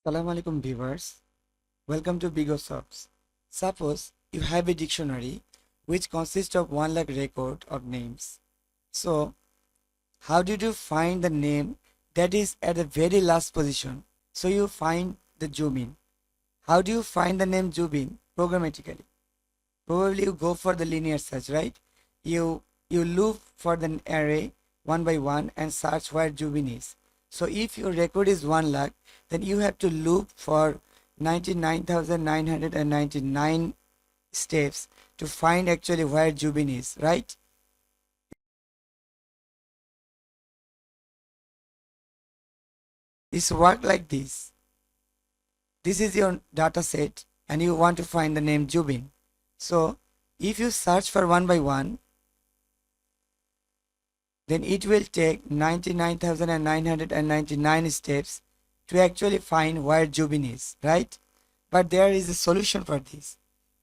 Assalamu alaikum viewers. Welcome to BigO. Suppose you have a dictionary which consists of 1 lakh record of names. So how did you find the name that is at the very last position? So you find the Jubin. How do you find the name Jubin programmatically? Probably you go for the linear search, right? You look for the array one by one and search where Jubin is. So if your record is 1 lakh, then you have to look for 99,999 steps to find actually where Jubin is, right? This work like this. This is your data set and you want to find the name Jubin. So if you search for one by one, then it will take 99,999 steps to actually find where Jubin is, right? But there is a solution for this.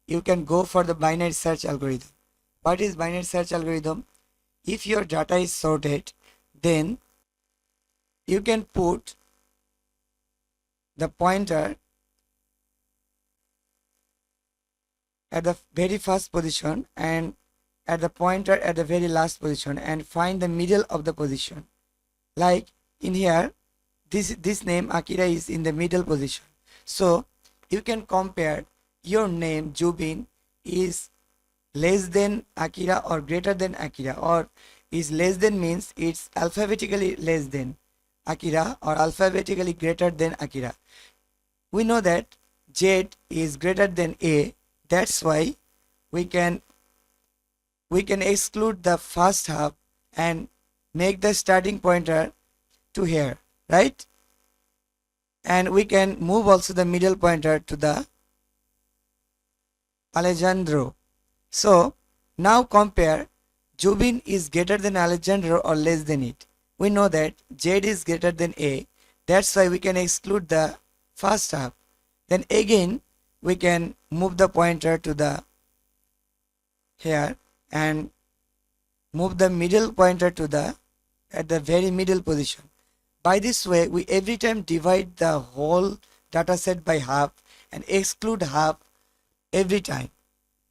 You can go for the binary search algorithm. What is binary search algorithm? If your data is sorted, then you can put the pointer at the very first position and at the pointer at the very last position and find the middle of the position. Like in here, this name Akira is in the middle position. So you can compare your name Jubin is less than Akira or greater than Akira, or is less than means it's alphabetically less than Akira or alphabetically greater than Akira. We know that Z is greater than A. That's why we can exclude the first half and make the starting pointer to here, right? And we can move also the middle pointer to the Alejandro. So now compare Jubin is greater than Alejandro or less than it. We know that Z is greater than A. That's why we can exclude the first half. Then again we can move the pointer to the here and move the middle pointer to the at the very middle position. By this way, we every time divide the whole data set by half and exclude half every time.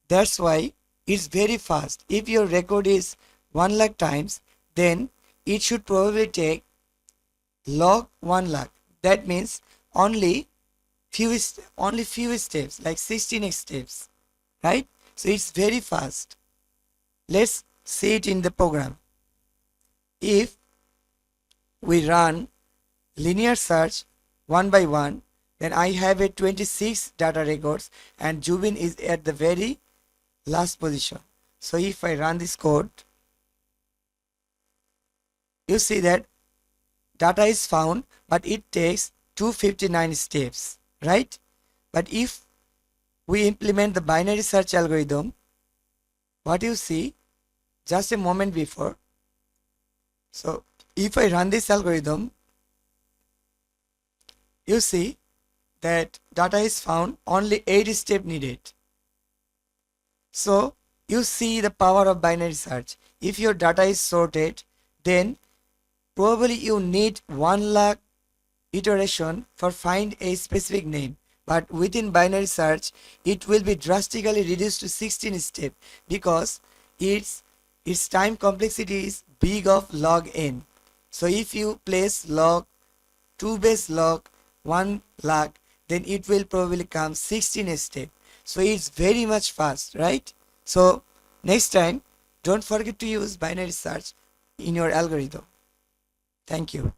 That's why it's very fast. If your record is 1 lakh times, then it should probably take log 1 lakh. That means only few steps, like 16 steps, right? So it's very fast. Let's see it in the program. If we run linear search one by one, then I have a 26 data records and Jubin is at the very last position. So if I run this code, you see that data is found, but it takes 259 steps, right? But if we implement the binary search algorithm, what you see just a moment before. So if I run this algorithm, you see that data is found, only 8 steps needed. So you see the power of binary search. If your data is sorted, then probably you need 1 lakh iteration for find a specific name. But within binary search, it will be drastically reduced to 16 steps because its time complexity is big of log n. So if you place log 2 base log 1 lakh, then it will probably come 16 steps. So it's very much fast, right? So next time, don't forget to use binary search in your algorithm. Thank you.